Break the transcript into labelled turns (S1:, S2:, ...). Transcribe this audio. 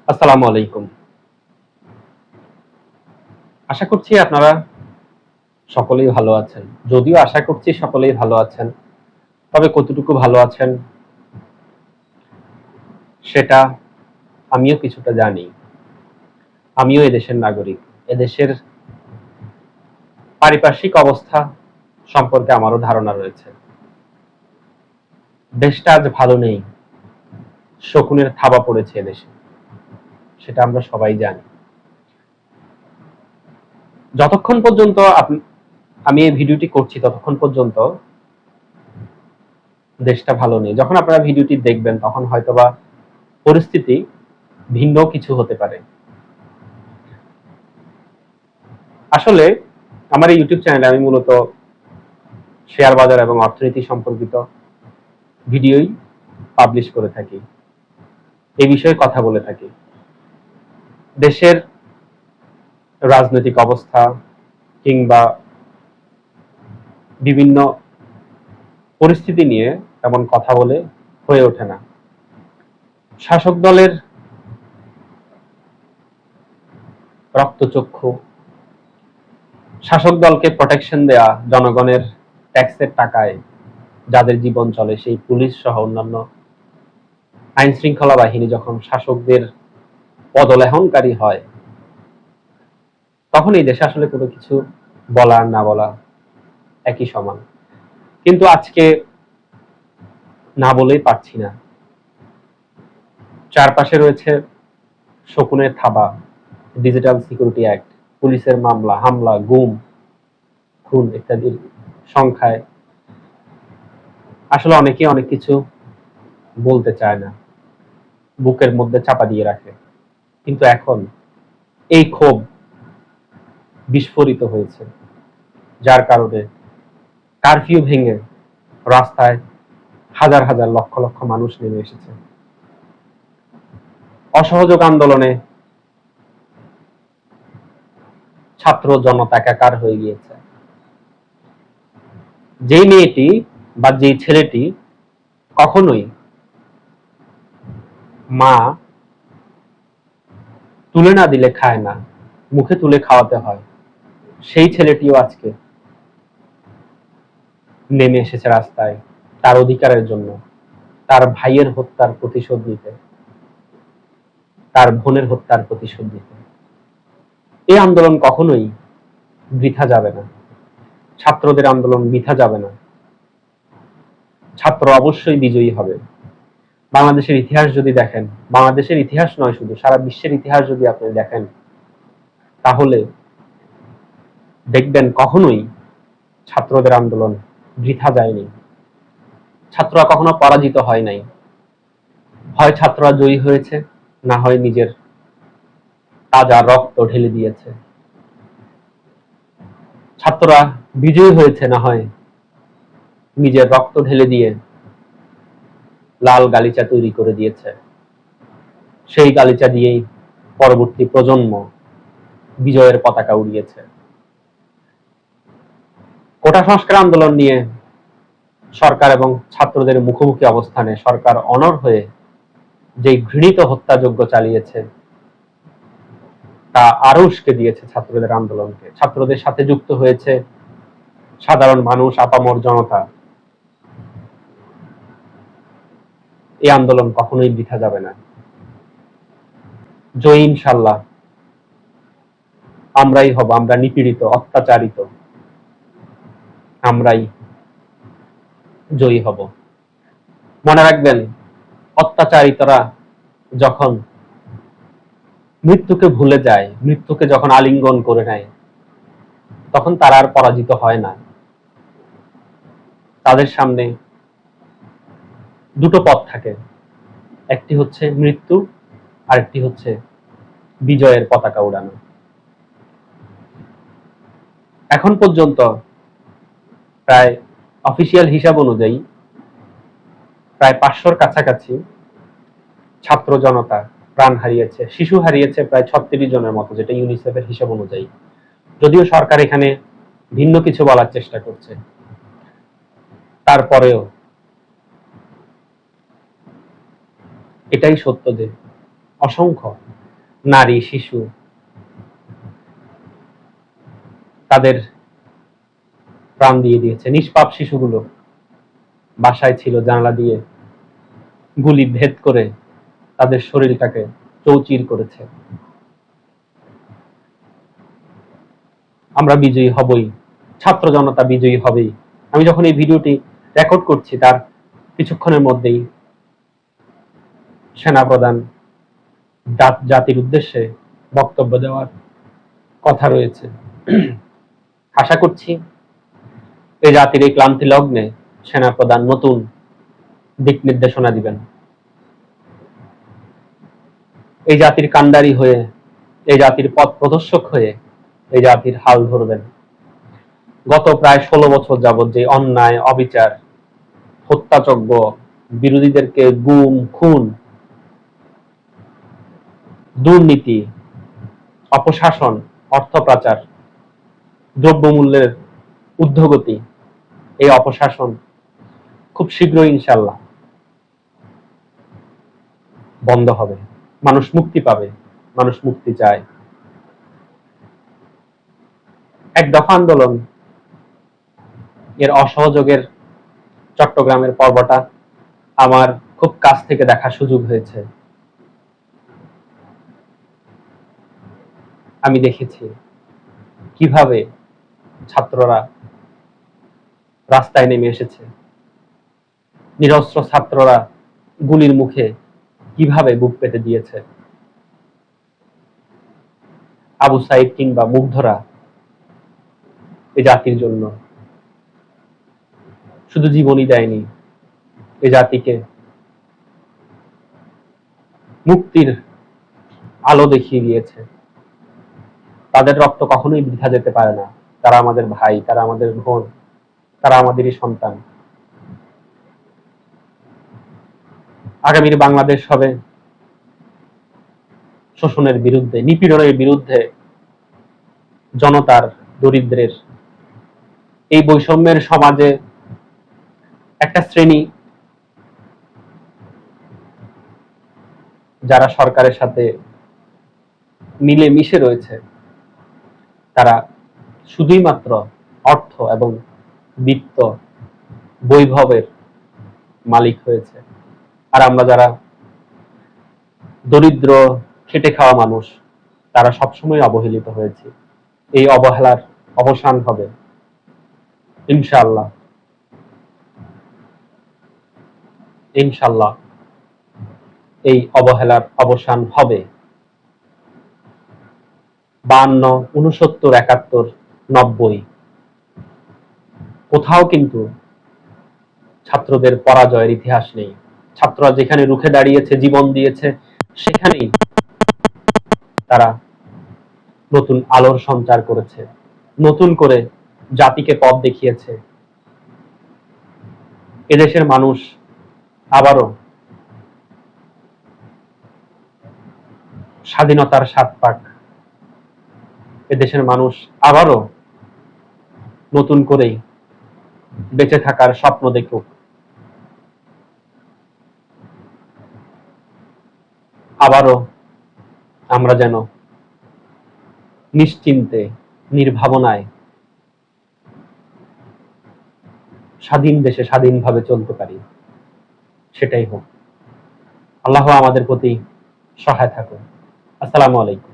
S1: আসসালামু আলাইকুম। আশা করছি আপনারা সকলেই ভালো আছেন। যদিও আশা করছি সকলেই ভালো আছেন। তবে কতটুকু ভালো আছেন সেটা আমিও কিছুটা জানি। আমিও এদেশের নাগরিক। এদেশের পারিপার্শ্বিক অবস্থা সম্পর্কে আমারও ধারণা রয়েছে। দেশটা আজ ভালো নেই। শকুনের থাবা পড়েছে এদেশে। সেটা আমরা সবাই জানি। যতক্ষণ পর্যন্ত আমি এই ভিডিওটি করছি ততক্ষণ পর্যন্ত দেশটা ভালো নেই। যখন আপনারা ভিডিওটি দেখবেন তখন হয়তোবা পরিস্থিতি ভিন্ন কিছু হতে পারে। আসলে আমার এই ইউটিউব চ্যানেলে আমি মূলত শেয়ার বাজার এবং অর্থনীতি সম্পর্কিত ভিডিওই পাবলিশ করে থাকি। এই বিষয়ে কথা বলে থাকি। দেশের রাজনৈতিক অবস্থা কিংবা বিভিন্ন পরিস্থিতি নিয়ে তেমন কথা বলে হয়ে ওঠে না। শাসক দলের রক্তচক্ষু, শাসক দলকে প্রোটেকশন দেয়া, জনগণের ট্যাক্সের টাকায় যাদের জীবন চলে সেই পুলিশ সহ অন্যান্য আইন শৃঙ্খলা বাহিনী যখন শাসকদের পদলেহনকারী হয় তখন এই দেশে আসলে কোনো কিছু বলা না বলা একই সমান। কিন্তু আজকে না বলেই পারছি না। চারপাশে রয়েছে শকুনের থাবা, ডিজিটাল সিকিউরিটি অ্যাক্ট, পুলিশের মামলা, হামলা, গুম, খুন ইত্যাদির সংখ্যায় আসলে অনেকেই অনেক কিছু বলতে চায় না, বুকের মধ্যে চাপা দিয়ে রাখে। কিন্তু এখন এই ক্ষোভ বিস্ফোরিত হয়েছে, যার কারণে কারফিউ ভেঙে রাস্তায় হাজার হাজার লক্ষ লক্ষ মানুষ নেমে এসেছে। অসহযোগ আন্দোলনে ছাত্র জনতা একাকার হয়ে গিয়েছে। যেই মেয়েটি বা যেই ছেলেটি কখনোই মা তুলে না দিলে খায় না, মুখে তুলে খাওয়াতে হয়, সেই ছেলেটিও আজকে নেমে এসেছে রাস্তায় তার অধিকারের জন্য, তার ভাইয়ের হত্যার প্রতিশোধ নিতে, তার বোনের হত্যার প্রতিশোধ নিতে। এই আন্দোলন কখনোই বৃথা যাবে না। ছাত্রদের আন্দোলন বৃথা যাবে না। ছাত্র অবশ্যই বিজয়ী হবে। বাংলাদেশের ইতিহাস যদি দেখেন, বাংলাদেশের ইতিহাস নয় শুধু সারা বিশ্বের ইতিহাস যদি আপনি দেখেন, তাহলে দেখবেন কখনোই ছাত্রদের আন্দোলন বৃথা যায়নি। ছাত্ররা কখনো পরাজিত হয় নাই। হয় ছাত্ররা জয়ী হয়েছে, না হয় নিজের তাজা রক্ত ঢেলে দিয়েছে। ছাত্ররা বিজয়ী হয়েছে, না হয় নিজের রক্ত ঢেলে দিয়ে লাল গালিচা তৈরি করে দিয়েছে। সেই গালিচা দিয়েই পরবর্তী প্রজন্ম বিজয়ের পতাকা উড়িয়েছে। কোটা সংস্কার আন্দোলন নিয়ে সরকার এবং ছাত্রদের মুখোমুখি অবস্থানে সরকার অনড় হয়ে যে ঘৃণিত হত্যাযজ্ঞ চালিয়েছে তা আরো উস্কে দিয়েছে ছাত্রদের আন্দোলনকে। ছাত্রদের সাথে যুক্ত হয়েছে সাধারণ মানুষ, আপামর জনতা। এই আন্দোলন কখনোই বৃথা যাবে না। জয়ী ইনশাল্লাহ আমরাই হব। আমরা নিপীড়িত, অত্যাচারিত, আমরাই জয়ী হব। মনে রাখবেন, অত্যাচারিতরা যখন মৃত্যুকে ভুলে যায়, মৃত্যুকে যখন আলিঙ্গন করে নেয়, তখন তারা আর পরাজিত হয় না। তাদের সামনে দুটো পথ থাকে, একটি হচ্ছে মৃত্যু, আরেকটি হচ্ছে বিজয়ের পতাকা উড়ানো। এখন পর্যন্ত প্রায় অফিসিয়াল হিসাব অনুযায়ী প্রায় 500-র কাছাকাছি ছাত্র জনতা প্রাণ হারিয়েছে, শিশু হারিয়েছে প্রায় 36 জনের মতো, যেটা ইউনিসেফের হিসাব অনুযায়ী। যদিও সরকার এখানে ভিন্ন কিছু বলার চেষ্টা করছে, তারপরেও এটাই সত্য যে অসংখ্য নারী, শিশু তাদের প্রাণ দিয়ে দিয়েছে। নিষ্পাপ শিশুগুলো বাসায় ছিল, জানালা দিয়ে গুলি ভেদ করে তাদের শরীরটাকে চৌচির করেছে। আমরা বিজয়ী হবই, ছাত্র জনতা বিজয়ী হবেই। আমি যখন এই ভিডিওটি রেকর্ড করছি তার কিছুক্ষণের মধ্যেই সেনাপ্রধান জাতির উদ্দেশ্যে বক্তব্য দেওয়ার কথা রয়েছে। আশা করছি এই জাতির এই ক্লান্তি লগ্নে সেনাপ্রধান নতুন দিক নির্দেশনা দিবেন। এই জাতির কান্ডারি হয়ে, এই জাতির পথ প্রদর্শক হয়ে এই জাতির হাল ধরবেন। গত প্রায় 16 বছর যাবৎ যে অন্যায়, অবিচার, হত্যাযজ্ঞ, বিরোধীদেরকে গুম, খুন, দুর্নীতি, অপশাসন, অর্থ পাচার, দ্রব্যমূল্যের ঊর্ধ্বগতি, এই অপশাসন খুব শীঘ্রই ইনশাল্লাহ বন্ধ হবে। মানুষ মুক্তি পাবে, মানুষ মুক্তি চায়। এক দফা আন্দোলন এর অসহযোগের চট্টগ্রামের পর্বটা আমার খুব কাছ থেকে দেখার সুযোগ হয়েছে। আমি দেখেছি কিভাবে ছাত্ররা রাস্তায় নেমে এসেছে, নিরস্ত্র ছাত্ররা গুলির মুখে কিভাবে বুক পেতে দিয়েছে। আবু সাইদ কিংবা মুগ্ধরা এই জাতির জন্য শুধু জীবনই দেয়নি, এই জাতিকে মুক্তির আলো দেখিয়ে দিয়েছে। তাদের রক্ত কখনোই বৃথা যেতে পারে না। তারা আমাদের ভাই, তারা আমাদের বোন, তারা আমাদেরই সন্তান। আগামীর বাংলাদেশ হবে শোষণের বিরুদ্ধে, নিপীড়নের বিরুদ্ধে, জনতার, দরিদ্রের। এই বৈষম্যের সমাজে একটা শ্রেণী যারা সরকারের সাথে মিলে মিশে রয়েছে, তারা শুধুই মাত্র অর্থ এবং বিত্ত, বৈভবের মালিক হয়েছে। আর আমরা যারা দরিদ্র, খেটে খাওয়া মানুষ, তারা সবসময় অবহেলিত হয়েছে। এই অবহেলার অবসান হবে ইনশাআল্লাহ। ইনশাআল্লাহ এই অবহেলার অবসান হবে। 52, 69, 71, 90 কোথাও কিন্তু ছাত্রদের পরাজয়ের ইতিহাস নেই। ছাত্ররা যেখানে রুখে দাঁড়িয়েছে, জীবন দিয়েছে, সেখানেই তারা নতুন আলোর সঞ্চার করেছে, নতুন করে জাতিকে পথ দেখিয়েছে। এদেশের মানুষ আবারও স্বাধীনতার স্বাদ পাক। এদেশের মানুষ আবারও নতুন করেই বেঁচে থাকার স্বপ্ন দেখুক। আবারও আমরা যেন নিশ্চিন্তে, নির্ভাবনায় স্বাধীন দেশে স্বাধীনভাবে চলতে পারি, সেটাই হোক। আল্লাহ আমাদের প্রতি সহায় থাকুন। আসসালামু আলাইকুম।